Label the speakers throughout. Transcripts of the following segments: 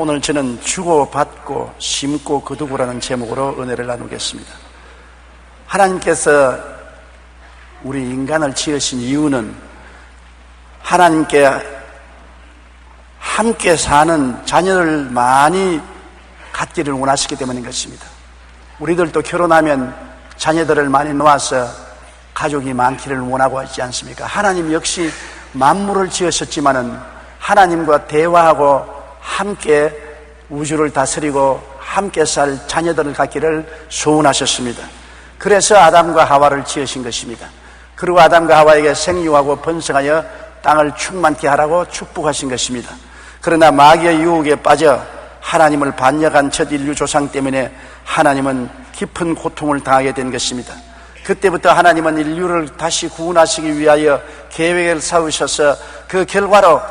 Speaker 1: 오늘 저는 주고받고 심고 거두고라는 제목으로 은혜를 나누겠습니다. 하나님께서 우리 인간을 지으신 이유는 하나님께 함께 사는 자녀를 많이 갖기를 원하시기 때문인 것입니다. 우리들도 결혼하면 자녀들을 많이 놓아서 가족이 많기를 원하고 있지 않습니까? 하나님 역시 만물을 지으셨지만은 하나님과 대화하고 함께 우주를 다스리고 함께 살 자녀들을 갖기를 소원하셨습니다. 그래서 아담과 하와를 지으신 것입니다. 그리고 아담과 하와에게 생육하고 번성하여 땅을 충만케 하라고 축복하신 것입니다. 그러나 마귀의 유혹에 빠져 하나님을 반역한 첫 인류 조상 때문에 하나님은 깊은 고통을 당하게 된 것입니다. 그때부터 하나님은 인류를 다시 구원하시기 위하여 계획을 세우셔서 그 결과로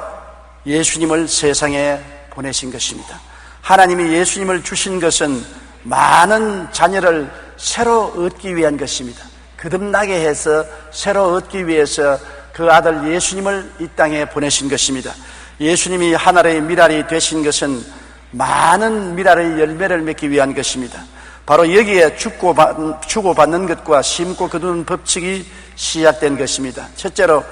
Speaker 1: 예수님을 세상에 보내신 것입니다. 하나님이 예수님을 주신 것은 많은 자녀를 새로 얻기 위한 것입니다. 거듭나게 해서 새로 얻기 위해서 그 아들 예수님을 이 땅에 보내신 것입니다. 예수님이 하나의 미랄이 되신 것은 많은 미랄의 열매를 맺기 위한 것입니다. 바로 여기에 주고받는 것과 심고 거두는 법칙이 시작된 것입니다. 첫째로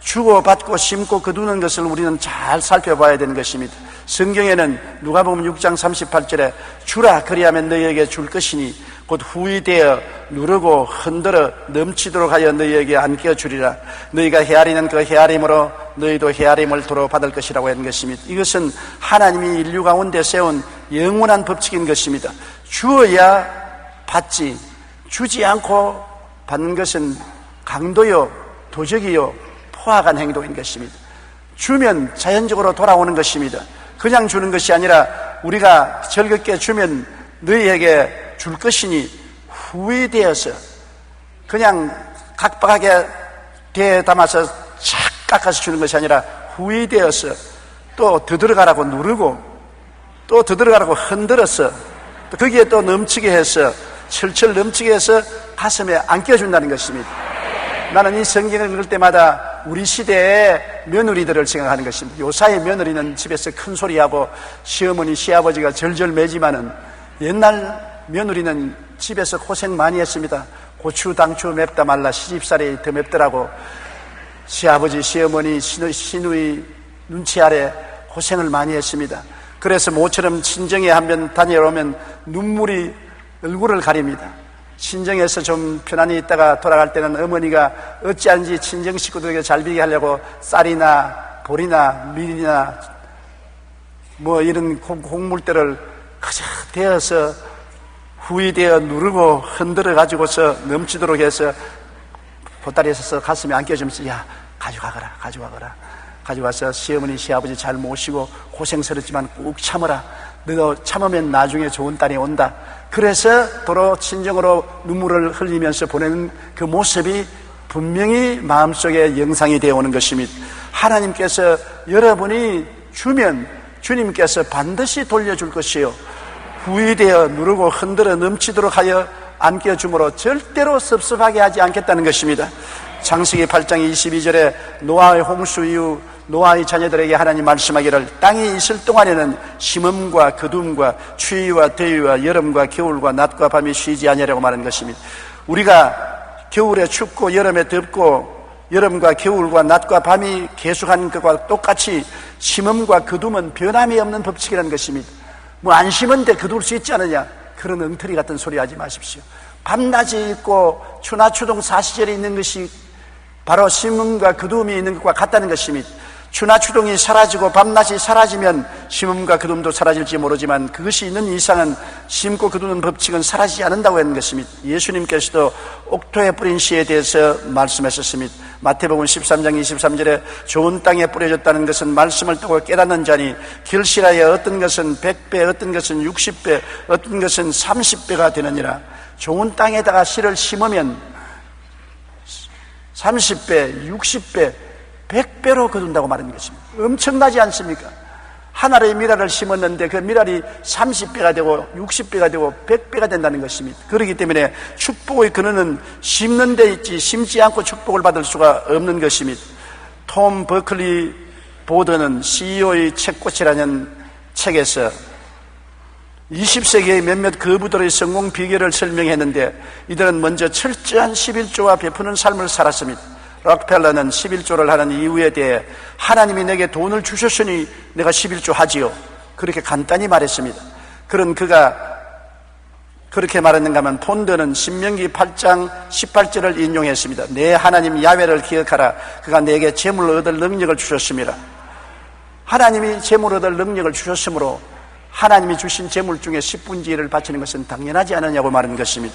Speaker 1: 주고받고 심고 거두는 것을 우리는 잘 살펴봐야 되는 것입니다. 성경에는 누가복음 6장 38절에 주라 그리하면 너희에게 줄 것이니 곧 후이되어 누르고 흔들어 넘치도록 하여 너희에게 안겨주리라. 너희가 헤아리는 그 헤아림으로 너희도 헤아림을 도로 받을 것이라고 하는 것입니다. 이것은 하나님이 인류 가운데 세운 영원한 법칙인 것입니다. 주어야 받지, 주지 않고 받는 것은 강도요 도적이요 포악한 행동인 것입니다. 주면 자연적으로 돌아오는 것입니다. 그냥 주는 것이 아니라 우리가 즐겁게 주면 너희에게 줄 것이니 후회되어서 그냥 각박하게 대에 담아서 착 깎아서 주는 것이 아니라 후회되어서 또 더 들어가라고 누르고 또 더 들어가라고 흔들어서 또 거기에 또 넘치게 해서 철철 넘치게 해서 가슴에 안겨준다는 것입니다. 나는 이 성경을 읽을 때마다 우리 시대의 며느리들을 생각하는 것입니다. 요사의 며느리는 집에서 큰 소리하고 시어머니 시아버지가 절절 매지만은 옛날 며느리는 집에서 고생 많이 했습니다. 고추 당추 맵다 말라 시집살이 더 맵더라고. 시아버지 시어머니 시누이 눈치 아래 고생을 많이 했습니다. 그래서 모처럼 친정에 한번 다녀오면 눈물이 얼굴을 가립니다. 친정에서 좀 편안히 있다가 돌아갈 때는 어머니가 어찌하는지 친정 식구들에게 잘 비게 하려고 쌀이나 보리나 밀이나 뭐 이런 곡물들을 그저 대어서 후이되어 누르고 흔들어 가지고서 넘치도록 해서 보따리에 서서 가슴에 안겨주면서 야 가져가거라 가져와서 시어머니 시아버지 잘 모시고 고생스럽지만 꾹 참어라. 너 참으면 나중에 좋은 딸이 온다. 그래서 도로 친정으로 눈물을 흘리면서 보내는 그 모습이 분명히 마음속에 영상이 되어 오는 것입니다. 하나님께서 여러분이 주면 주님께서 반드시 돌려줄 것이요 후이되어 누르고 흔들어 넘치도록 하여 안겨줌으로 절대로 섭섭하게 하지 않겠다는 것입니다. 창세기 8장 22절에 노아의 홍수 이후 노아의 자녀들에게 하나님 말씀하기를 땅이 있을 동안에는 심음과 거둠과 추위와 더위와 여름과 겨울과 낮과 밤이 쉬지 아니하라고 말하는 것입니다. 우리가 겨울에 춥고 여름에 덥고 여름과 겨울과 낮과 밤이 계속하는 것과 똑같이 심음과 거둠은 변함이 없는 법칙이라는 것입니다. 뭐 안 심은데 거둘 수 있지 않느냐, 그런 엉터리 같은 소리 하지 마십시오. 밤낮이 있고 추나추동 사시절이 있는 것이 바로 심음과 거둠이 있는 것과 같다는 것입니다. 추나추동이 사라지고 밤낮이 사라지면 심음과 거둠도 사라질지 모르지만 그것이 있는 이상은 심고 거두는 법칙은 사라지지 않는다고 하는 것입니다. 예수님께서도 옥토에 뿌린 씨에 대해서 말씀하셨습니다. 마태복음 13장 23절에 좋은 땅에 뿌려졌다는 것은 말씀을 듣고 깨닫는 자니 결실하여 어떤 것은 100배, 어떤 것은 60배, 어떤 것은 30배가 되느니라. 좋은 땅에다가 씨를 심으면 30배, 60배, 100배로 거둔다고 말하는 것입니다. 엄청나지 않습니까? 하나의 미랄을 심었는데 그 미랄이 30배가 되고 60배가 되고 100배가 된다는 것입니다. 그렇기 때문에 축복의 근원은 심는 데 있지 심지 않고 축복을 받을 수가 없는 것입니다. 톰 버클리 보드는 CEO의 책꽃이라는 책에서 20세기의 몇몇 거부들의 성공 비결을 설명했는데 이들은 먼저 철저한 11조와 베푸는 삶을 살았습니다. 록펠러는 11조를 하는 이유에 대해 하나님이 내게 돈을 주셨으니 내가 11조 하지요. 그렇게 간단히 말했습니다. 그런 그가 그렇게 말했는가 하면 폰드는 신명기 8장 18절을 인용했습니다. 내 하나님 야훼를 기억하라. 그가 내게 재물을 얻을 능력을 주셨습니다. 하나님이 재물을 얻을 능력을 주셨으므로 하나님이 주신 재물 중에 10분의 1을 바치는 것은 당연하지 않느냐고 말하는 것입니다.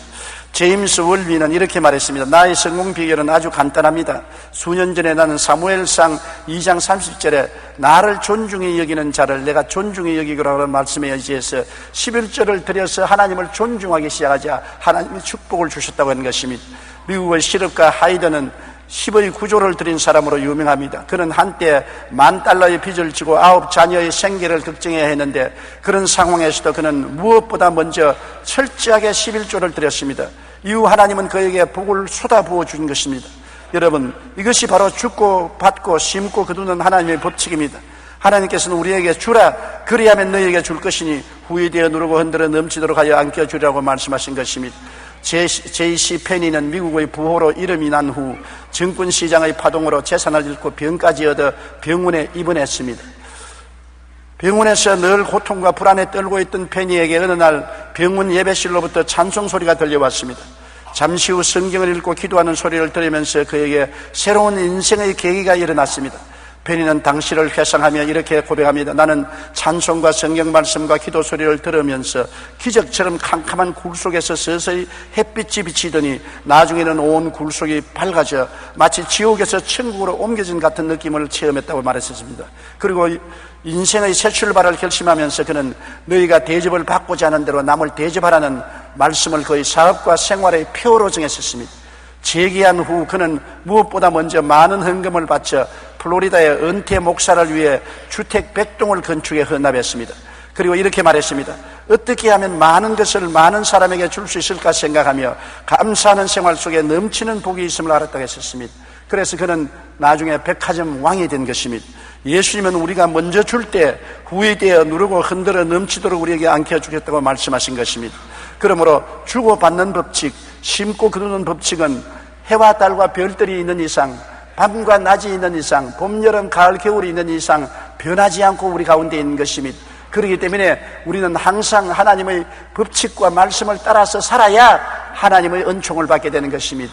Speaker 1: 제임스 월비는 이렇게 말했습니다. 나의 성공 비결은 아주 간단합니다. 수년 전에 나는 사무엘상 2장 30절에 나를 존중히 여기는 자를 내가 존중히 여기라는 말씀에 의지해서 11절을 드려서 하나님을 존중하기 시작하자 하나님이 축복을 주셨다고 하는 것입니다. 미국의 실업가 하이드는 10의 구조를 드린 사람으로 유명합니다. 그는 한때 $10,000의 빚을 지고 9자녀의 생계를 걱정해야 했는데 그런 상황에서도 그는 무엇보다 먼저 철저하게 11조를 드렸습니다. 이후 하나님은 그에게 복을 쏟아부어 준 것입니다. 여러분, 이것이 바로 죽고 받고 심고 거두는 하나님의 법칙입니다. 하나님께서는 우리에게 주라 그리하면 너희에게 줄 것이니 후이 되어 누르고 흔들어 넘치도록 하여 안겨주라고 말씀하신 것입니다. J.C. 페니는 미국의 부호로 이름이 난 후 증권시장의 파동으로 재산을 잃고 병까지 얻어 병원에 입원했습니다. 병원에서 늘 고통과 불안에 떨고 있던 페니에게 어느 날 병원 예배실로부터 찬송 소리가 들려왔습니다. 잠시 후 성경을 읽고 기도하는 소리를 들으면서 그에게 새로운 인생의 계기가 일어났습니다. 페니는 당시를 회상하며 이렇게 고백합니다. 나는 찬송과 성경 말씀과 기도 소리를 들으면서 기적처럼 캄캄한 굴 속에서 서서히 햇빛이 비치더니 나중에는 온 굴 속이 밝아져 마치 지옥에서 천국으로 옮겨진 같은 느낌을 체험했다고 말했었습니다. 그리고 인생의 새 출발을 결심하면서 그는 너희가 대접을 받고자 하는 대로 남을 대접하라는 말씀을 그의 사업과 생활의 표로 정했었습니다. 재기한 후 그는 무엇보다 먼저 많은 헌금을 바쳐 플로리다의 은퇴 목사를 위해 주택 100동을 건축에 헌납했습니다. 그리고 이렇게 말했습니다. 어떻게 하면 많은 것을 많은 사람에게 줄 수 있을까 생각하며 감사하는 생활 속에 넘치는 복이 있음을 알았다고 했었습니다. 그래서 그는 나중에 백화점 왕이 된 것입니다. 예수님은 우리가 먼저 줄 때 후에 되어 누르고 흔들어 넘치도록 우리에게 안겨주겠다고 말씀하신 것입니다. 그러므로 주고받는 법칙, 심고 거두는 법칙은 해와 달과 별들이 있는 이상, 밤과 낮이 있는 이상, 봄, 여름, 가을, 겨울이 있는 이상 변하지 않고 우리 가운데 있는 것입니다. 그렇기 때문에 우리는 항상 하나님의 법칙과 말씀을 따라서 살아야 하나님의 은총을 받게 되는 것입니다.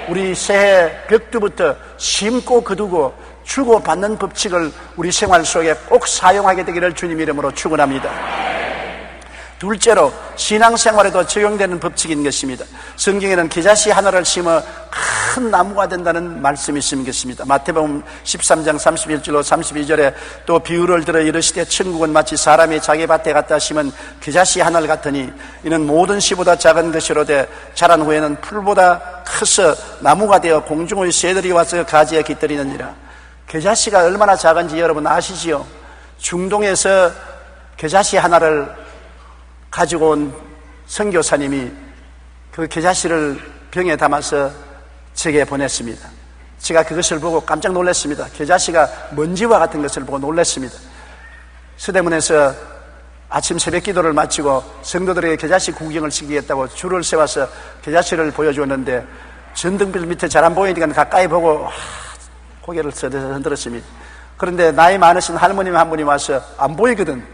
Speaker 1: 우리 새해 벽두부터 심고 거두고 주고받는 법칙을 우리 생활 속에 꼭 사용하게 되기를 주님 이름으로 축원합니다. 둘째로 신앙생활에도 적용되는 법칙인 것입니다. 성경에는 겨자씨 하나를 심어 큰 나무가 된다는 말씀이 있습니다. 마태복음 13장 31절로 32절에 또 비유를 들어 이르시되 천국은 마치 사람이 자기 밭에 갖다 심은 겨자씨 하나를 같으니 이는 모든 씨보다 작은 것이로되 자란 후에는 풀보다 커서 나무가 되어 공중의 새들이 와서 가지에 깃들이느니라. 겨자씨가 얼마나 작은지 여러분 아시지요? 중동에서 겨자씨 하나를 가지고 온 선교사님이 그 겨자씨를 병에 담아서 제게 보냈습니다. 제가 그것을 보고 깜짝 놀랐습니다. 겨자씨가 먼지와 같은 것을 보고 놀랐습니다. 서대문에서 아침 새벽 기도를 마치고 성도들에게 겨자씨 구경을 시키겠다고 줄을 세워서 겨자씨를 보여주었는데 전등불 밑에 잘 안 보이니까 가까이 보고 고개를 흔들었습니다. 그런데 나이 많으신 할머님 한 분이 와서 안 보이거든.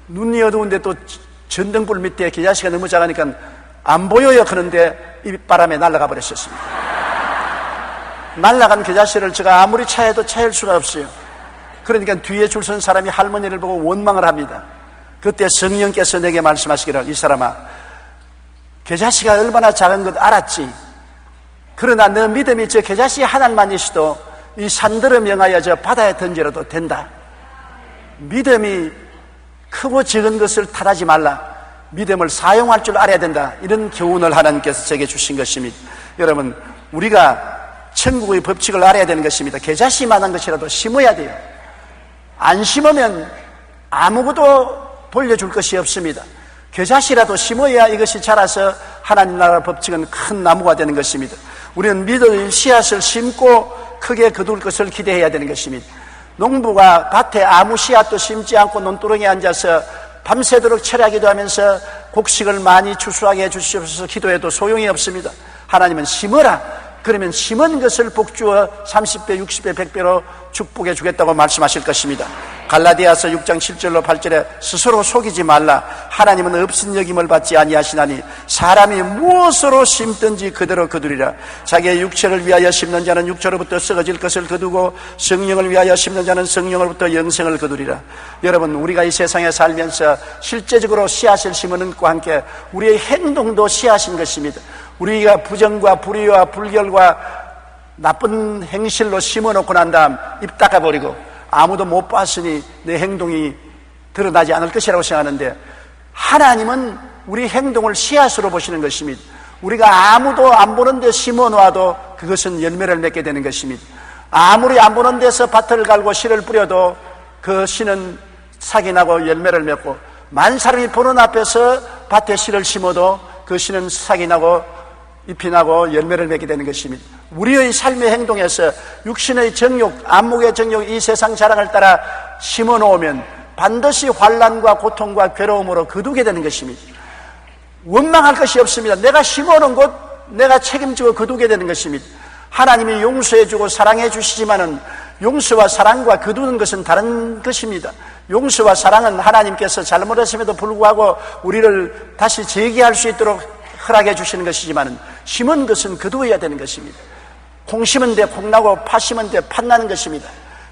Speaker 1: 눈이 어두운데 또 전등불 밑에 겨자씨가 너무 작으니까 안 보여요. 그런데 이 바람에 날아가 버렸었습니다. 날아간 겨자씨를 제가 아무리 차해도 차일 수가 없어요. 그러니까 뒤에 줄 선 사람이 할머니를 보고 원망을 합니다. 그때 성령께서 내게 말씀하시기를 이 사람아 겨자씨가 얼마나 작은 것 알았지? 그러나 너 믿음이 저 겨자씨 하나만 있어도 이 산들을 명하여 저 바다에 던지려도 된다. 믿음이 크고 적은 것을 탓하지 말라. 믿음을 사용할 줄 알아야 된다. 이런 교훈을 하나님께서 제게 주신 것입니다. 여러분, 우리가 천국의 법칙을 알아야 되는 것입니다. 겨자씨만한 것이라도 심어야 돼요. 안 심으면 아무것도 돌려줄 것이 없습니다. 겨자씨라도 심어야 이것이 자라서 하나님 나라 법칙은 큰 나무가 되는 것입니다. 우리는 믿음의 씨앗을 심고 크게 거둘 것을 기대해야 되는 것입니다. 농부가 밭에 아무 씨앗도 심지 않고 논두렁에 앉아서 밤새도록 철야기도 하면서 곡식을 많이 추수하게 해주시옵소서 기도해도 소용이 없습니다. 하나님은 심어라. 그러면 심은 것을 복주어 30배, 60배, 100배로 축복해 주겠다고 말씀하실 것입니다. 갈라디아서 6장 7절로 8절에 스스로 속이지 말라. 하나님은 업신여김을 받지 아니하시나니 사람이 무엇으로 심든지 그대로 거두리라. 자기의 육체를 위하여 심는 자는 육체로부터 썩어질 것을 거두고 성령을 위하여 심는 자는 성령으로부터 영생을 거두리라. 여러분, 우리가 이 세상에 살면서 실제적으로 씨앗을 심는 것과 함께 우리의 행동도 씨앗인 것입니다. 우리가 부정과 불의와 불결과 나쁜 행실로 심어놓고 난 다음 입 닦아버리고 아무도 못 봤으니 내 행동이 드러나지 않을 것이라고 생각하는데, 하나님은 우리 행동을 씨앗으로 보시는 것입니다. 우리가 아무도 안 보는 데 심어놓아도 그것은 열매를 맺게 되는 것입니다. 아무리 안 보는 데서 밭을 갈고 씨를 뿌려도 그 씨는 싹이 나고 열매를 맺고, 만 사람이 보는 앞에서 밭에 씨를 심어도 그 씨는 싹이 나고 잎이 나고 열매를 맺게 되는 것입니다. 우리의 삶의 행동에서 육신의 정욕, 안목의 정욕, 이 세상 자랑을 따라 심어놓으면 반드시 환난과 고통과 괴로움으로 거두게 되는 것입니다. 원망할 것이 없습니다. 내가 심어놓은 곳 내가 책임지고 거두게 되는 것입니다. 하나님이 용서해주고 사랑해 주시지만은 용서와 사랑과 거두는 것은 다른 것입니다. 용서와 사랑은 하나님께서 잘못했음에도 불구하고 우리를 다시 재기할 수 있도록 허락해 주시는 것이지만, 심은 것은 거두어야 되는 것입니다. 콩 심은 데 콩 나고 팥 심은 데 팥 나는 것입니다.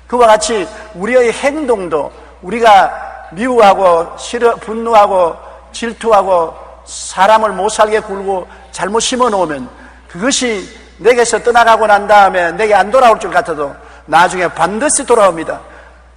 Speaker 1: 그와 같이 우리의 행동도 우리가 미워하고 싫어 분노하고 질투하고 사람을 못 살게 굴고 잘못 심어 놓으면 그것이 내게서 떠나가고 난 다음에 내게 안 돌아올 줄 같아도 나중에 반드시 돌아옵니다.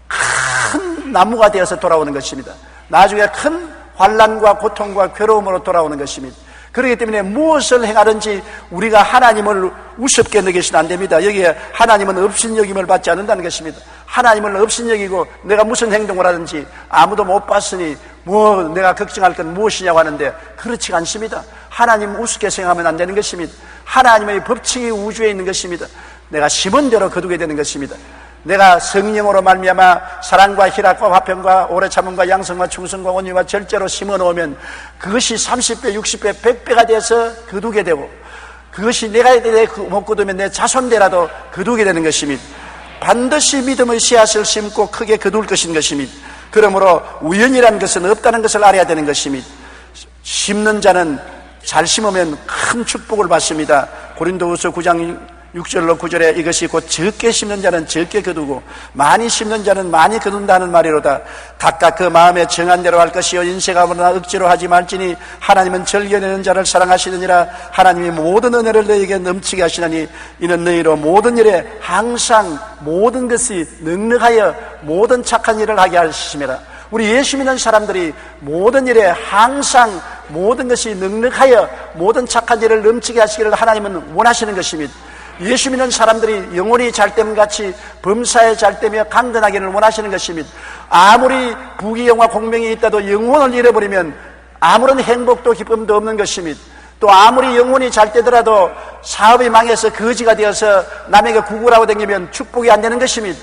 Speaker 1: 큰 나무가 되어서 돌아오는 것입니다. 나중에 큰 환난과 고통과 괴로움으로 돌아오는 것입니다. 그렇기 때문에 무엇을 행하든지 우리가 하나님을 우습게 여기시면 안 됩니다. 여기에 하나님은 업신여김을 받지 않는다는 것입니다. 하나님을 업신여기고 내가 무슨 행동을 하든지 아무도 못 봤으니 뭐 내가 걱정할 건 무엇이냐고 하는데, 그렇지 않습니다. 하나님 우습게 생각하면 안 되는 것입니다. 하나님의 법칙이 우주에 있는 것입니다. 내가 심은 대로 거두게 되는 것입니다. 내가 성령으로 말미암아 사랑과 희락과 화평과 오래 참음과 양성과 충성과 온유와 절제로 심어놓으면 그것이 30배, 60배, 100배가 돼서 거두게 되고, 그것이 내가 못 거두면 내 자손대라도 거두게 되는 것입니다. 반드시 믿음의 씨앗을 심고 크게 거둘 것인 것입니다. 그러므로 우연이라는 것은 없다는 것을 알아야 되는 것입니다. 심는 자는 잘 심으면 큰 축복을 받습니다. 고린도후서 9장 6절로 9절에 이것이 곧 적게 심는 자는 적게 거두고 많이 심는 자는 많이 거둔다는 말이로다. 각각 그 마음에 정한 대로 할 것이요 인색하거나 억지로 하지 말지니 하나님은 즐겨내는 자를 사랑하시느니라. 하나님이 모든 은혜를 너희에게 넘치게 하시나니 이는 너희로 모든 일에 항상 모든 것이 넉넉하여 모든 착한 일을 하게 하심이라. 우리 예수 믿는 사람들이 모든 일에 항상 모든 것이 넉넉하여 모든 착한 일을 넘치게 하시기를 하나님은 원하시는 것입니다. 예수 믿는 사람들이 영혼이 잘됨같이 범사에 잘되며 강건하기를 원하시는 것입니다. 아무리 부귀영화 공명이 있다도 영혼을 잃어버리면 아무런 행복도 기쁨도 없는 것입니다. 또 아무리 영혼이 잘되더라도 사업이 망해서 거지가 되어서 남에게 구걸하고 다니면 축복이 안 되는 것입니다.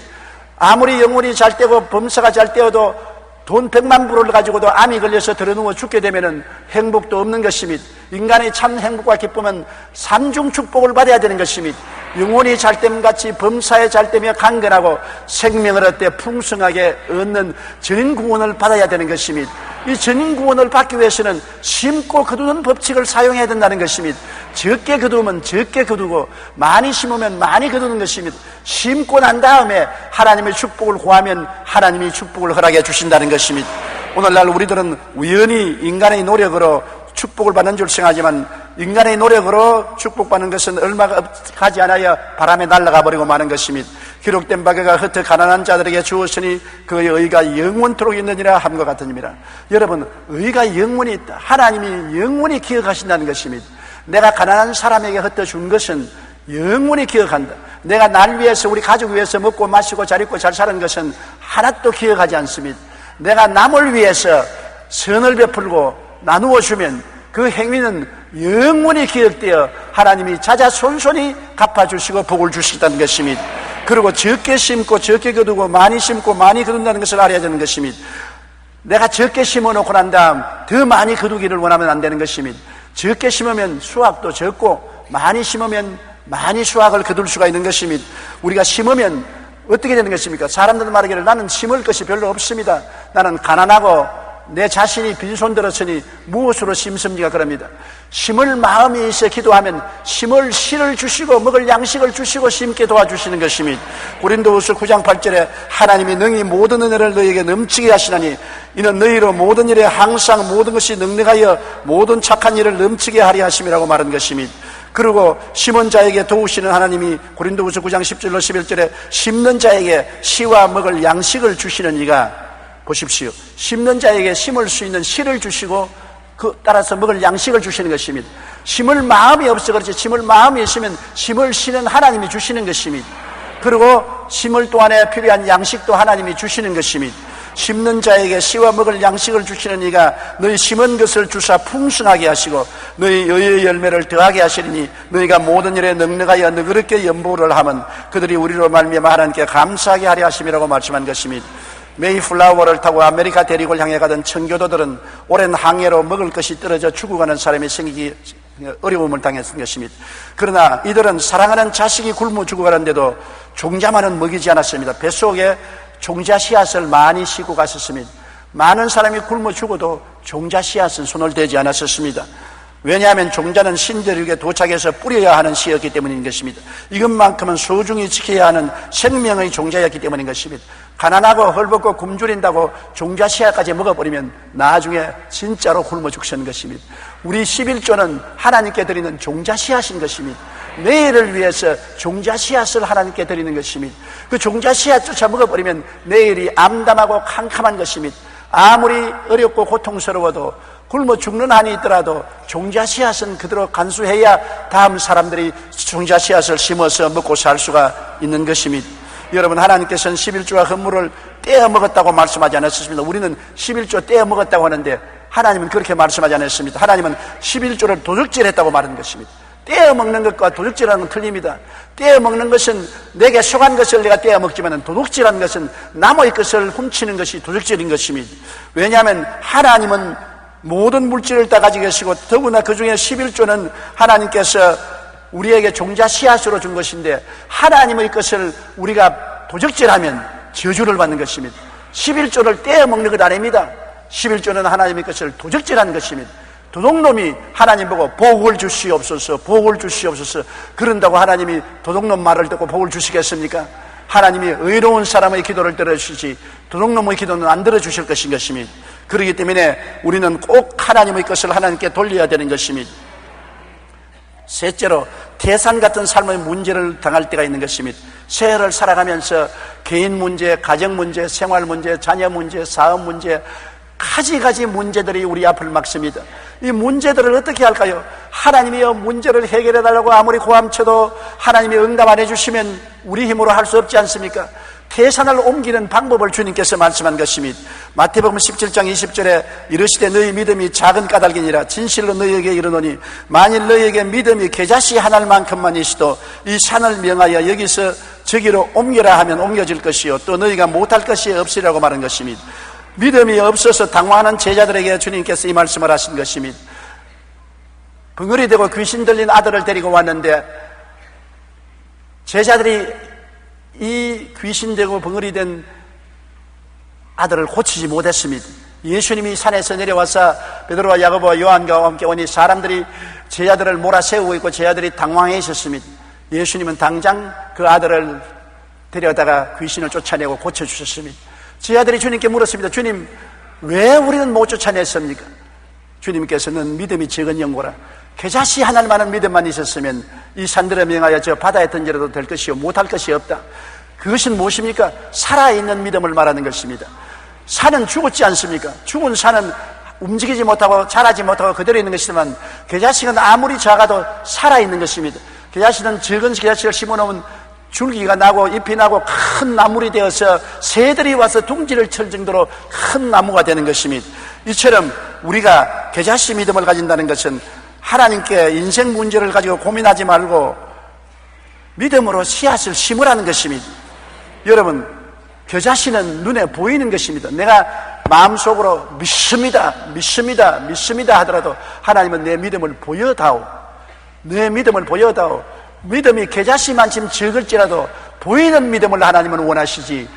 Speaker 1: 아무리 영혼이 잘되고 범사가 잘되어도 돈 100만 불을 가지고도 암이 걸려서 들어누워 죽게 되면 행복도 없는 것입니다. 인간의 참 행복과 기쁨은 삼중 축복을 받아야 되는 것입니다. 영혼이 잘됨같이 범사에 잘되며 강건하고 생명을 얻되 풍성하게 얻는 전인구원을 받아야 되는 것입니다. 이 전인구원을 받기 위해서는 심고 거두는 법칙을 사용해야 된다는 것입니다. 적게 거두면 적게 거두고 많이 심으면 많이 거두는 것입니다. 심고 난 다음에 하나님의 축복을 구하면 하나님이 축복을 허락해 주신다는 것입니다. 오늘날 우리들은 우연히 인간의 노력으로 축복을 받는 줄 생각하지만 인간의 노력으로 축복받는 것은 얼마 가지 않아야 바람에 날아가 버리고 마는 것입니다. 기록된 바가 흩어 가난한 자들에게 주었으니 그의 의가 영원토록 있느니라 함과 같으니라. 여러분, 의가 영원히 있다. 하나님이 영원히 기억하신다는 것입니다. 내가 가난한 사람에게 흩어준 것은 영원히 기억한다. 내가 날 위해서 우리 가족 위해서 먹고 마시고 잘 입고 잘 사는 것은 하나도 기억하지 않습니다. 내가 남을 위해서 선을 베풀고 나누어 주면 그 행위는 영원히 기억되어 하나님이 자자손손히 갚아주시고 복을 주시다는 것입니다. 그리고 적게 심고 적게 거두고 많이 심고 많이 거둔다는 것을 알아야 되는 것입니다. 내가 적게 심어놓고 난 다음 더 많이 거두기를 원하면 안 되는 것입니다. 적게 심으면 수확도 적고 많이 심으면 많이 수확을 거둘 수가 있는 것입니다. 우리가 심으면 어떻게 되는 것입니까? 사람들 말하기를 나는 심을 것이 별로 없습니다. 나는 가난하고 내 자신이 빈손 들었으니 무엇으로 심습니까? 그럽니다. 심을 마음이 있어 기도하면 심을 씨를 주시고 먹을 양식을 주시고 심게 도와주시는 것입니다. 고린도후서 9장 8절에 하나님이 능히 모든 은혜를 너희에게 넘치게 하시나니 이는 너희로 모든 일에 항상 모든 것이 능력하여 모든 착한 일을 넘치게 하리 하심이라고 말한 것입니다. 그리고 심은 자에게 도우시는 하나님이 고린도후서 9장 10절로 11절에 심는 자에게 씨와 먹을 양식을 주시는 이가 보십시오. 심는 자에게 심을 수 있는 씨를 주시고 그 따라서 먹을 양식을 주시는 것입니다. 심을 마음이 없어 그렇지 심을 마음이 있으면 심을 씨는 하나님이 주시는 것입니다. 그리고 심을 동안에 필요한 양식도 하나님이 주시는 것입니다. 심는 자에게 씨와 먹을 양식을 주시는 이가 너희 심은 것을 주사 풍성하게 하시고 너희 의의 열매를 더하게 하시리니 너희가 모든 일에 능력하여 너그럽게 연보를 하면 그들이 우리로 말미암아 하나님께 감사하게 하려 하심이라고 말씀한 것입니다. 메이플라워를 타고 아메리카 대륙을 향해 가던 청교도들은 오랜 항해로 먹을 것이 떨어져 죽어가는 사람이 생기기 어려움을 당했던 것입니다. 그러나 이들은 사랑하는 자식이 굶어 죽어가는데도 종자만은 먹이지 않았습니다. 뱃속에 종자 씨앗을 많이 싣고 갔었습니다. 많은 사람이 굶어 죽어도 종자 씨앗은 손을 대지 않았었습니다. 왜냐하면 종자는 신대륙에 도착해서 뿌려야 하는 씨였기 때문인 것입니다. 이것만큼은 소중히 지켜야 하는 생명의 종자였기 때문인 것입니다. 가난하고 헐벗고 굶주린다고 종자 씨앗까지 먹어버리면 나중에 진짜로 굶어 죽는 것입니다. 우리 11조는 하나님께 드리는 종자 씨앗인 것입니다. 내일을 위해서 종자 씨앗을 하나님께 드리는 것입니다. 그 종자 씨앗조차 먹어버리면 내일이 암담하고 캄캄한 것입니다. 아무리 어렵고 고통스러워도 굶어 죽는 한이 있더라도 종자 씨앗은 그대로 간수해야 다음 사람들이 종자 씨앗을 심어서 먹고 살 수가 있는 것입니다. 여러분, 하나님께서는 11조와 헌물을 떼어 먹었다고 말씀하지 않았습니다. 우리는 11조 떼어 먹었다고 하는데 하나님은 그렇게 말씀하지 않았습니다. 하나님은 11조를 도둑질했다고 말하는 것입니다. 떼어 먹는 것과 도둑질하는 건 틀립니다. 떼어 먹는 것은 내게 속한 것을 내가 떼어 먹지만 도둑질하는 것은 남의 것을 훔치는 것이 도둑질인 것입니다. 왜냐하면 하나님은 모든 물질을 다 가지고 계시고 더구나 그 중에 11조는 하나님께서 우리에게 종자 씨앗으로 준 것인데 하나님의 것을 우리가 도적질하면 저주를 받는 것입니다. 11조를 떼어 먹는 것 아닙니다. 11조는 하나님의 것을 도적질하는 것입니다. 도둑놈이 하나님 보고 복을 주시옵소서, 복을 주시옵소서 그런다고 하나님이 도둑놈 말을 듣고 복을 주시겠습니까? 하나님이 의로운 사람의 기도를 들어주시지 도둑놈의 기도는 안 들어주실 것인 것입니다. 그렇기 때문에 우리는 꼭 하나님의 것을 하나님께 돌려야 되는 것입니다. 셋째로 태산 같은 삶의 문제를 당할 때가 있는 것입니다. 세월을 살아가면서 개인 문제, 가정 문제, 생활 문제, 자녀 문제, 사업 문제 가지가지 문제들이 우리 앞을 막습니다. 이 문제들을 어떻게 할까요? 하나님이 문제를 해결해 달라고 아무리 고함쳐도 하나님이 응답 안 해주시면 우리 힘으로 할 수 없지 않습니까? 태산을 옮기는 방법을 주님께서 말씀한 것입니다. 마태복음 17장 20절에 이르시되 너희 믿음이 작은 까닭이니라 진실로 너희에게 이르노니 만일 너희에게 믿음이 겨자씨 하나만큼만 있어도 이 산을 명하여 여기서 저기로 옮겨라 하면 옮겨질 것이요 또 너희가 못할 것이 없으리라고 말한 것입니다. 믿음이 없어서 당황하는 제자들에게 주님께서 이 말씀을 하신 것입니다. 벙어리 되고 귀신 들린 아들을 데리고 왔는데 제자들이 이 귀신되고 벙어리 된 아들을 고치지 못했습니다. 예수님이 산에서 내려와서 베드로와 야고보와 요한과 함께 오니 사람들이 제자들을 몰아세우고 있고 제자들이 당황해 있었습니다. 예수님은 당장 그 아들을 데려다가 귀신을 쫓아내고 고쳐주셨습니다. 제자들이 주님께 물었습니다. 주님, 왜 우리는 못 쫓아냈습니까? 주님께서는 믿음이 적은 영고라. 겨자씨 하나만한 믿음만 있었으면 이 산들에 명하여 저 바다에 던져도 될 것이요 못할 것이 없다. 그것은 무엇입니까? 살아있는 믿음을 말하는 것입니다. 산은 죽었지 않습니까? 죽은 산은 움직이지 못하고 자라지 못하고 그대로 있는 것이지만 겨자씨는 아무리 작아도 살아있는 것입니다. 겨자씨는 적은 겨자씨를 심어놓으면 줄기가 나고 잎이 나고 큰 나물이 되어서 새들이 와서 둥지를 칠 정도로 큰 나무가 되는 것입니다. 이처럼 우리가 겨자씨 믿음을 가진다는 것은 하나님께 인생 문제를 가지고 고민하지 말고 믿음으로 씨앗을 심으라는 것입니다. 여러분, 겨자씨는 눈에 보이는 것입니다. 내가 마음속으로 믿습니다 하더라도 하나님은 내 믿음을 보여다오. 내 믿음을 보여다오. 믿음이 겨자씨만큼 적을지라도 보이는 믿음을 하나님은 원하시지,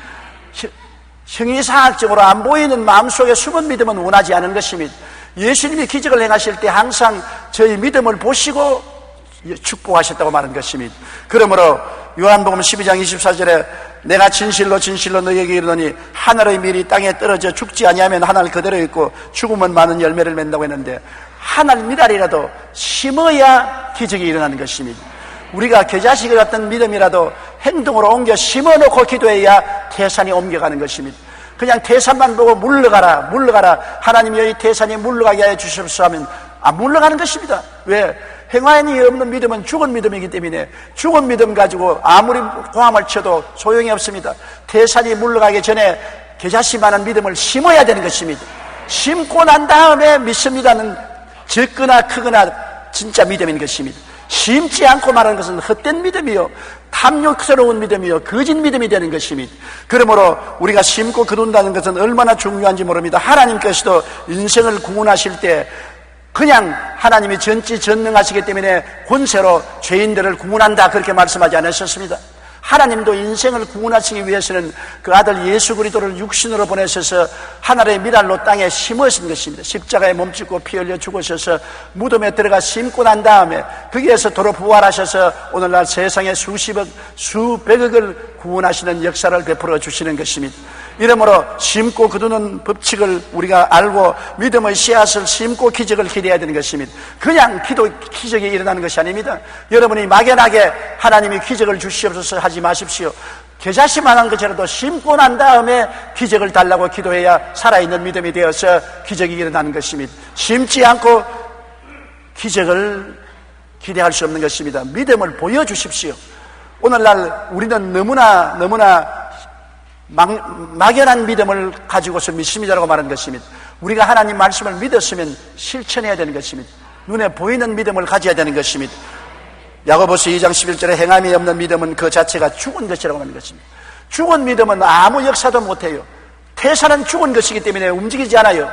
Speaker 1: 형이상학적으로 안 보이는 마음속에 숨은 믿음은 원하지 않은 것입니다. 예수님이 기적을 행하실 때 항상 저희 믿음을 보시고 축복하셨다고 말한 것입니다. 그러므로 요한복음 12장 24절에 내가 진실로 진실로 너희에게 이르노니 하늘의 밀이 땅에 떨어져 죽지 아니하면 하늘 그대로 있고 죽으면 많은 열매를 맺는다고 했는데, 하늘 미랄이라도 심어야 기적이 일어나는 것입니다. 우리가 겨자씨 같은 믿음이라도 행동으로 옮겨 심어놓고 기도해야 태산이 옮겨가는 것입니다. 그냥 태산만 보고 물러가라 하나님이 여기 태산이 물러가게 하여 주시옵소서 하면 안 물러가는 것입니다. 왜? 행함이 없는 믿음은 죽은 믿음이기 때문에 죽은 믿음 가지고 아무리 고함을 쳐도 소용이 없습니다. 태산이 물러가기 전에 겨자씨만한 믿음을 심어야 되는 것입니다. 심고 난 다음에 믿습니다는 적거나 크거나 진짜 믿음인 것입니다. 심지 않고 말하는 것은 헛된 믿음이요, 탐욕스러운 믿음이요, 거짓 믿음이 되는 것입니다. 그러므로 우리가 심고 거둔다는 것은 얼마나 중요한지 모릅니다. 하나님께서도 인생을 구원하실 때 그냥 하나님이 전지전능하시기 때문에 권세로 죄인들을 구원한다 그렇게 말씀하지 않으셨습니다. 하나님도 인생을 구원하시기 위해서는 그 아들 예수 그리스도를 육신으로 보내셔서 하늘의 미랄로 땅에 심으신 것입니다. 십자가에 몸짓고 피 흘려 죽으셔서 무덤에 들어가 심고 난 다음에 거기에서 도로 부활하셔서 오늘날 세상에 수십억 수백억을 구원하시는 역사를 베풀어 주시는 것입니다. 이러므로 심고 거두는 법칙을 우리가 알고 믿음의 씨앗을 심고 기적을 기대해야 되는 것입니다. 그냥 기적이 일어나는 것이 아닙니다. 여러분이 막연하게 하나님이 기적을 주시옵소서 하지 마십시오. 겨자씨만한 것이라도 심고 난 다음에 기적을 달라고 기도해야 살아있는 믿음이 되어서 기적이 일어나는 것입니다. 심지 않고 기적을 기대할 수 없는 것입니다. 믿음을 보여주십시오. 오늘날 우리는 너무나 막연한 믿음을 가지고서 믿습니다라고 말하는 것입니다. 우리가 하나님 말씀을 믿었으면 실천해야 되는 것입니다. 눈에 보이는 믿음을 가져야 되는 것입니다. 야고보서 2장 11절에 행함이 없는 믿음은 그 자체가 죽은 것이라고 하는 것입니다. 죽은 믿음은 아무 역사도 못해요. 태산은 죽은 것이기 때문에 움직이지 않아요.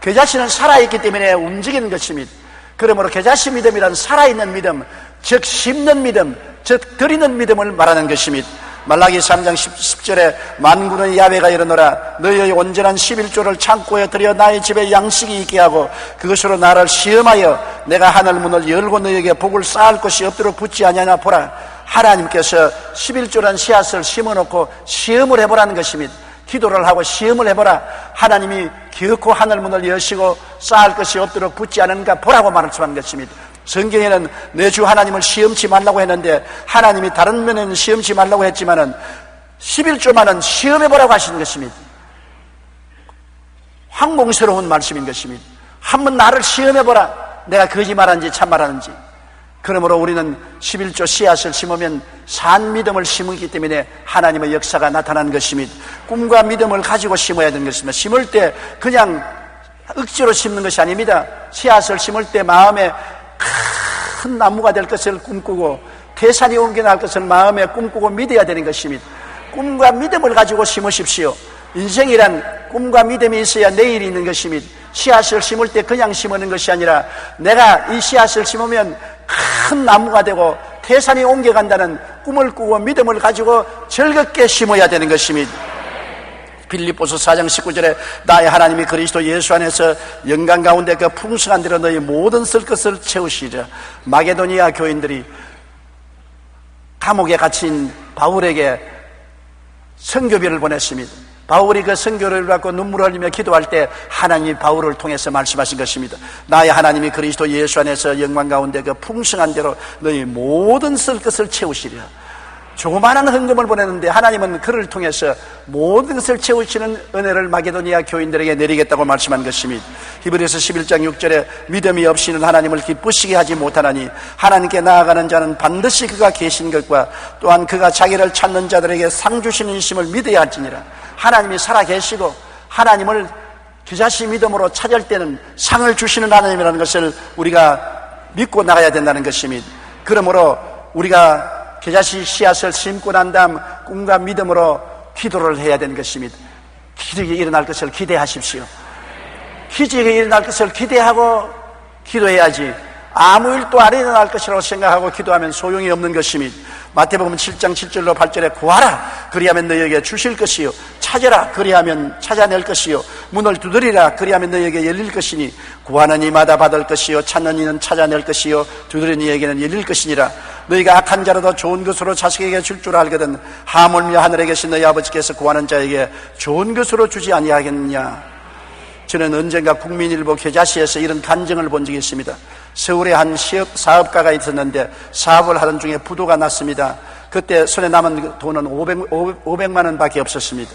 Speaker 1: 겨자씨는 살아있기 때문에 움직이는 것입니다. 그러므로 겨자씨 믿음이란 살아있는 믿음, 즉 심는 믿음, 즉 드리는 믿음을 말하는 것입니다. 말라기 3장 10절에 만군의 야훼가 이르노라 너희의 온전한 11조를 창고에 들여 나의 집에 양식이 있게 하고 그것으로 나를 시험하여 내가 하늘 문을 열고 너희에게 복을 쌓을 것이 없도록 붙지 아니하나 보라. 하나님께서 11조란 씨앗을 심어놓고 시험을 해보라는 것입니다. 기도를 하고 시험을 해보라. 하나님이 결코 하늘 문을 여시고 쌓을 것이 없도록 붙지 않은가 보라고 말씀하는 것입니다. 성경에는 내 주 하나님을 시험치 말라고 했는데 하나님이 다른 면에는 시험치 말라고 했지만은 11조만은 시험해보라고 하시는 것입니다. 황공스러운 말씀인 것입니다. 한번 나를 시험해보라. 내가 거짓말하는지 참말하는지. 그러므로 우리는 11조 씨앗을 심으면 산 믿음을 심기 때문에 하나님의 역사가 나타나는 것입니다. 꿈과 믿음을 가지고 심어야 되는 것입니다. 심을 때 그냥 억지로 심는 것이 아닙니다. 씨앗을 심을 때 마음에 큰 나무가 될 것을 꿈꾸고 태산이 옮겨날 것을 마음에 꿈꾸고 믿어야 되는 것입니다. 꿈과 믿음을 가지고 심으십시오. 인생이란 꿈과 믿음이 있어야 내일이 있는 것입니다. 씨앗을 심을 때 그냥 심는 것이 아니라 내가 이 씨앗을 심으면 큰 나무가 되고 태산이 옮겨간다는 꿈을 꾸고 믿음을 가지고 즐겁게 심어야 되는 것입니다. 빌립보서 4장 19절에 나의 하나님이 그리스도 예수 안에서 영광 가운데 그 풍성한 대로 너희 모든 쓸 것을 채우시리라. 마게도니아 교인들이 감옥에 갇힌 바울에게 선교비를 보냈습니다. 바울이 그 선교를 받고 눈물을 흘리며 기도할 때 하나님이 바울을 통해서 말씀하신 것입니다. 나의 하나님이 그리스도 예수 안에서 영광 가운데 그 풍성한 대로 너희 모든 쓸 것을 채우시리라. 조그마한 헌금을 보냈는데 하나님은 그를 통해서 모든 것을 채우시는 은혜를 마게도니아 교인들에게 내리겠다고 말씀한 것입니다. 히브리서 11장 6절에 믿음이 없이는 하나님을 기쁘시게 하지 못하나니 하나님께 나아가는 자는 반드시 그가 계신 것과 또한 그가 자기를 찾는 자들에게 상 주시는 이심을 믿어야 할지니라. 하나님이 살아계시고 하나님을 겨자씨 믿음으로 찾을 때는 상을 주시는 하나님이라는 것을 우리가 믿고 나가야 된다는 것입니다. 그러므로 우리가 겨자씨 씨앗을 심고 난 다음 꿈과 믿음으로 기도를 해야 되는 것입니다. 기적이 일어날 것을 기대하십시오. 기적이 일어날 것을 기대하고 기도해야지 아무 일도 안 일어날 것이라고 생각하고 기도하면 소용이 없는 것입니다. 마태복음 7장 7절로 8절에 구하라 그리하면 너희에게 주실 것이요 찾으라 그리하면 찾아낼 것이요 문을 두드리라 그리하면 너희에게 열릴 것이니 구하는 이마다 받을 것이요 찾는 이는 찾아낼 것이요 두드리는 이에게는 열릴 것이니라. 너희가 악한 자라도 좋은 것으로 자식에게 줄 줄 알거든 하물며 하늘에 계신 너희 아버지께서 구하는 자에게 좋은 것으로 주지 아니하겠느냐. 저는 언젠가 국민일보 겨자씨에서 이런 간증을 본 적이 있습니다. 서울에 한 사업가가 있었는데 사업을 하던 중에 부도가 났습니다. 그때 손에 남은 돈은 500만 원밖에 없었습니다.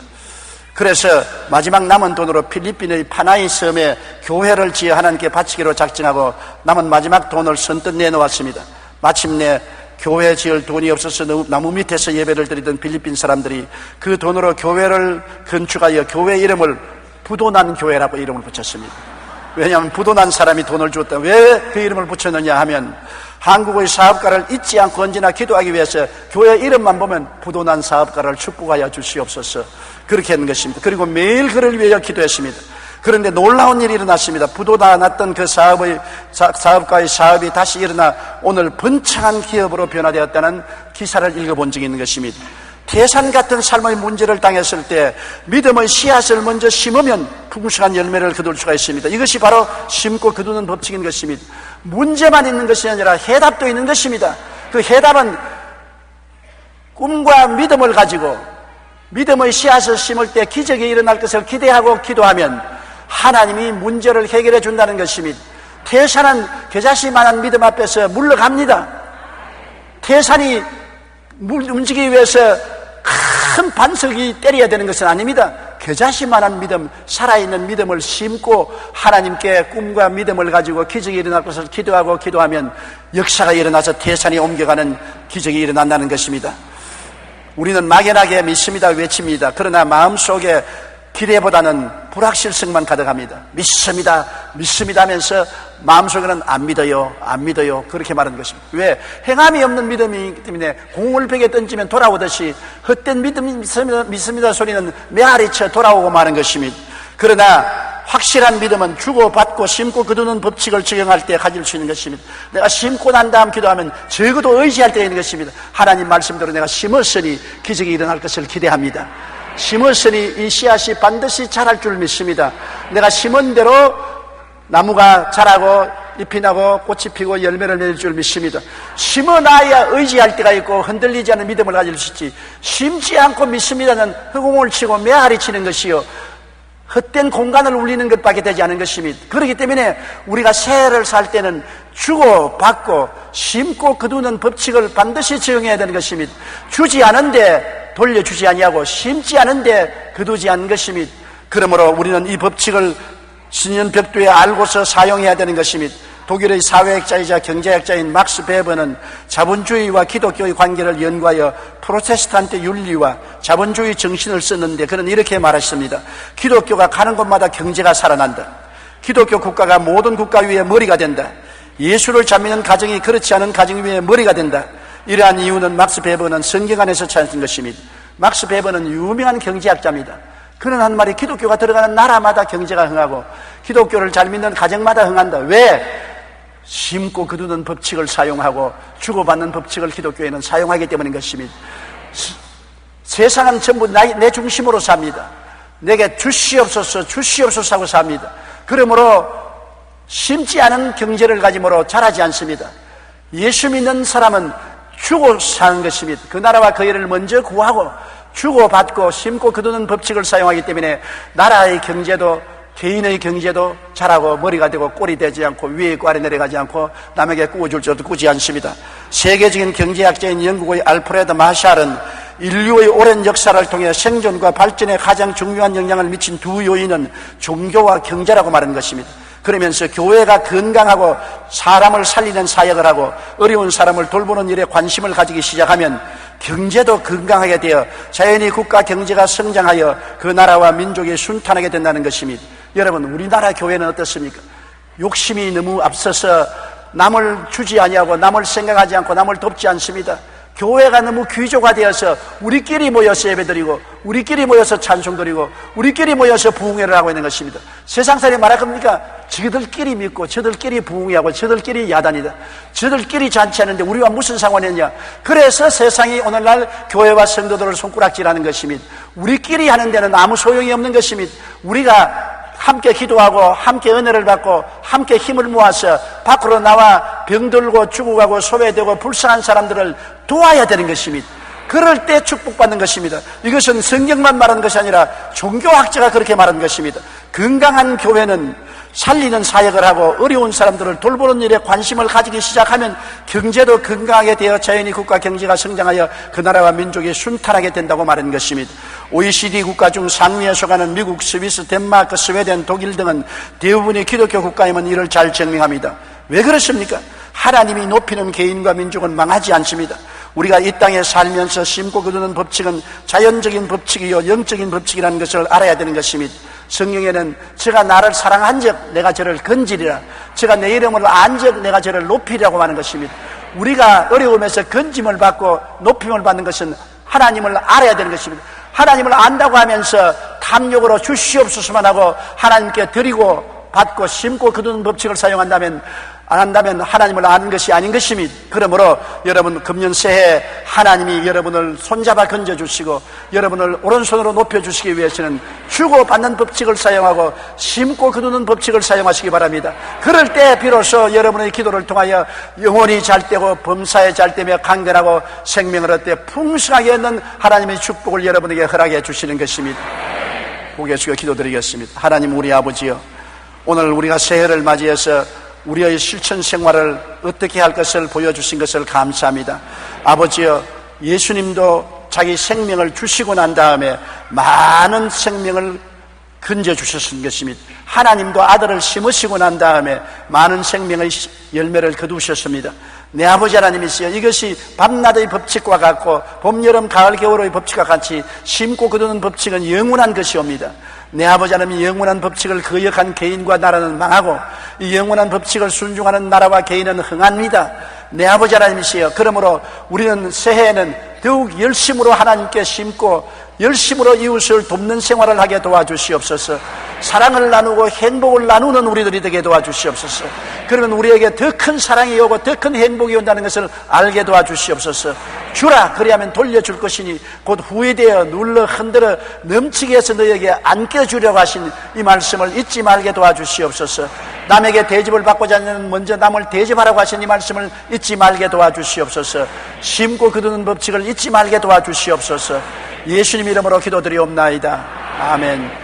Speaker 1: 그래서 마지막 남은 돈으로 필리핀의 파나이 섬에 교회를 지어 하나님께 바치기로 작정하고 남은 마지막 돈을 선뜻 내놓았습니다. 마침내 교회 지을 돈이 없어서 나무 밑에서 예배를 드리던 필리핀 사람들이 그 돈으로 교회를 건축하여 교회 이름을 부도난 교회라고 이름을 붙였습니다. 왜냐하면 부도난 사람이 돈을 줬다. 왜 그 이름을 붙였느냐 하면 한국의 사업가를 잊지 않고 언제나 기도하기 위해서 교회 이름만 보면 부도난 사업가를 축복하여 주시옵소서 그렇게 하는 것입니다. 그리고 매일 그를 위하여 기도했습니다. 그런데 놀라운 일이 일어났습니다. 부도가 났던 그 사업가의 사업이 다시 일어나 오늘 번창한 기업으로 변화되었다는 기사를 읽어본 적이 있는 것입니다. 태산 같은 삶의 문제를 당했을 때 믿음의 씨앗을 먼저 심으면 풍성한 열매를 거둘 수가 있습니다. 이것이 바로 심고 거두는 법칙인 것입니다. 문제만 있는 것이 아니라 해답도 있는 것입니다. 그 해답은 꿈과 믿음을 가지고 믿음의 씨앗을 심을 때 기적이 일어날 것을 기대하고 기도하면 하나님이 문제를 해결해 준다는 것입니다. 태산은 겨자씨만한 믿음 앞에서 물러갑니다. 태산이 움직이기 위해서 큰 반석이 때려야 되는 것은 아닙니다. 겨자씨만한 믿음, 살아있는 믿음을 심고 하나님께 꿈과 믿음을 가지고 기적이 일어날 것을 기도하고 기도하면 역사가 일어나서 태산이 옮겨가는 기적이 일어난다는 것입니다. 우리는 막연하게 믿습니다, 외칩니다. 그러나 마음속에 기대보다는 불확실성만 가득합니다. 믿습니다, 믿습니다 하면서 마음속에는 안 믿어요, 안 믿어요 그렇게 말하는 것입니다. 왜? 행함이 없는 믿음이기 때문에 공을 벽에 던지면 돌아오듯이 헛된 믿습니다 소리는 메아리쳐 돌아오고 마는 것입니다. 그러나 확실한 믿음은 주고받고 심고 거두는 법칙을 적용할 때 가질 수 있는 것입니다. 내가 심고 난 다음 기도하면 적어도 의지할 때 있는 것입니다. 하나님 말씀대로 내가 심었으니 기적이 일어날 것을 기대합니다. 심었으니 이 씨앗이 반드시 자랄 줄 믿습니다. 내가 심은 대로 나무가 자라고 잎이 나고 꽃이 피고 열매를 맺을 줄 믿습니다. 심어놔야 의지할 때가 있고 흔들리지 않는 믿음을 가질 수 있지, 심지 않고 믿습니다는 허공을 치고 메아리 치는 것이요 헛된 공간을 울리는 것밖에 되지 않은 것입니다. 그렇기 때문에 우리가 새해를 살 때는 주고받고 심고 거두는 법칙을 반드시 적용해야 되는 것입니다. 주지 않은데 돌려주지 아니하고 심지 않은데 거두지 않는 것입니다. 그러므로 우리는 이 법칙을 신년벽두에 알고서 사용해야 되는 것입니다. 독일의 사회학자이자 경제학자인 막스 베버는 자본주의와 기독교의 관계를 연구하여 프로테스탄트 윤리와 자본주의 정신을 썼는데 그는 이렇게 말했습니다. 기독교가 가는 곳마다 경제가 살아난다. 기독교 국가가 모든 국가 위에 머리가 된다. 예수를 잘 믿는 가정이 그렇지 않은 가정 위에 머리가 된다. 이러한 이유는 막스 베버는 성경 안에서 찾은 것입니다. 막스 베버는 유명한 경제학자입니다. 그는 한 말이 기독교가 들어가는 나라마다 경제가 흥하고 기독교를 잘 믿는 가정마다 흥한다. 왜? 심고 거두는 법칙을 사용하고 주고받는 법칙을 기독교에는 사용하기 때문인 것입니다. 세상은 전부 내 중심으로 삽니다. 내게 주시옵소서 주시옵소서 하고 삽니다. 그러므로 심지 않은 경제를 가짐으로 자라지 않습니다. 예수 믿는 사람은 주고 사는 것입니다. 그 나라와 그 일을 먼저 구하고 주고받고 심고 거두는 법칙을 사용하기 때문에 나라의 경제도 개인의 경제도 자라고 머리가 되고 꼴이 되지 않고 위에 있고 아래 내려가지 않고 남에게 꾸어줄 줄도 꾸지 않습니다. 세계적인 경제학자인 영국의 알프레드 마샬은 인류의 오랜 역사를 통해 생존과 발전에 가장 중요한 영향을 미친 두 요인은 종교와 경제라고 말하는 것입니다. 그러면서 교회가 건강하고 사람을 살리는 사역을 하고 어려운 사람을 돌보는 일에 관심을 가지기 시작하면 경제도 건강하게 되어 자연히 국가 경제가 성장하여 그 나라와 민족이 순탄하게 된다는 것입니다. 여러분, 우리나라 교회는 어떻습니까? 욕심이 너무 앞서서 남을 주지 아니하고 남을 생각하지 않고 남을 돕지 않습니다. 교회가 너무 귀조가 되어서 우리끼리 모여서 예배드리고 우리끼리 모여서 찬송드리고 우리끼리 모여서 부흥회를 하고 있는 것입니다. 세상 사람이 말할 겁니까? 저들끼리 믿고 저들끼리 부흥회하고 저들끼리 야단이다, 저들끼리 잔치하는데 우리와 무슨 상관이냐. 그래서 세상이 오늘날 교회와 성도들을 손가락질하는 것입니다. 우리끼리 하는 데는 아무 소용이 없는 것입니다. 우리가 함께 기도하고 함께 은혜를 받고 함께 힘을 모아서 밖으로 나와 병들고 죽어가고 소외되고 불쌍한 사람들을 도와야 되는 것입니다. 그럴 때 축복받는 것입니다. 이것은 성경만 말하는 것이 아니라 종교학자가 그렇게 말하는 것입니다. 건강한 교회는 살리는 사역을 하고 어려운 사람들을 돌보는 일에 관심을 가지기 시작하면 경제도 건강하게 되어 자연히 국가 경제가 성장하여 그 나라와 민족이 순탄하게 된다고 말하는 것입니다. OECD 국가 중 상위에 속하는 미국, 스위스, 덴마크, 스웨덴, 독일 등은 대부분의 기독교 국가임은 이를 잘 증명합니다. 왜 그렇습니까? 하나님이 높이는 개인과 민족은 망하지 않습니다. 우리가 이 땅에 살면서 심고 거두는 법칙은 자연적인 법칙이요 영적인 법칙이라는 것을 알아야 되는 것입니다. 성경에는 제가 나를 사랑한 적 내가 저를 건지리라, 제가 내 이름을 안 적 내가 저를 높이리라고 하는 것입니다. 우리가 어려움에서 건짐을 받고 높임을 받는 것은 하나님을 알아야 되는 것입니다. 하나님을 안다고 하면서 탐욕으로 주시옵소서만 하고 하나님께 드리고 받고 심고 거두는 법칙을 사용한다면 안 한다면 하나님을 아는 것이 아닌 것입니다. 그러므로 여러분 금년 새해 하나님이 여러분을 손잡아 건져주시고 여러분을 오른손으로 높여주시기 위해서는 주고받는 법칙을 사용하고 심고 거두는 법칙을 사용하시기 바랍니다. 그럴 때 비로소 여러분의 기도를 통하여 영혼이 잘되고 범사에 잘되며 강건하고 생명을 얻되 풍성하게 얻는 하나님의 축복을 여러분에게 허락해 주시는 것입니다. 고개 숙여 기도드리겠습니다. 하나님 우리 아버지여, 오늘 우리가 새해를 맞이해서 우리의 실천 생활을 어떻게 할 것을 보여주신 것을 감사합니다. 아버지여, 예수님도 자기 생명을 주시고 난 다음에 많은 생명을 건져주셨은 것입니다. 하나님도 아들을 심으시고 난 다음에 많은 생명의 열매를 거두셨습니다. 내 아버지 하나님이시여, 이것이 밤낮의 법칙과 같고 봄, 여름, 가을, 겨울의 법칙과 같이 심고 거두는 법칙은 영원한 것이옵니다. 내 아버지 하나님이 영원한 법칙을 거역한 개인과 나라는 망하고 이 영원한 법칙을 순종하는 나라와 개인은 흥합니다. 내 아버지 하나님이시여, 그러므로 우리는 새해에는 더욱 열심으로 하나님께 심고 열심으로 이웃을 돕는 생활을 하게 도와주시옵소서. 사랑을 나누고 행복을 나누는 우리들이 되게 도와주시옵소서. 그러면 우리에게 더 큰 사랑이 오고 더 큰 행복이 온다는 것을 알게 도와주시옵소서. 주라, 그리하면 돌려줄 것이니 곧 후회되어 눌러 흔들어 넘치게 해서 너에게 안겨주려고 하신 이 말씀을 잊지 말게 도와주시옵소서. 남에게 대접을 받고자 하는 먼저 남을 대접하라고 하신 이 말씀을 잊지 말게 도와주시옵소서. 심고 거두는 법칙을 잊지 말게 도와주시옵소서. 예수님 이름으로 기도드리옵나이다. 아멘.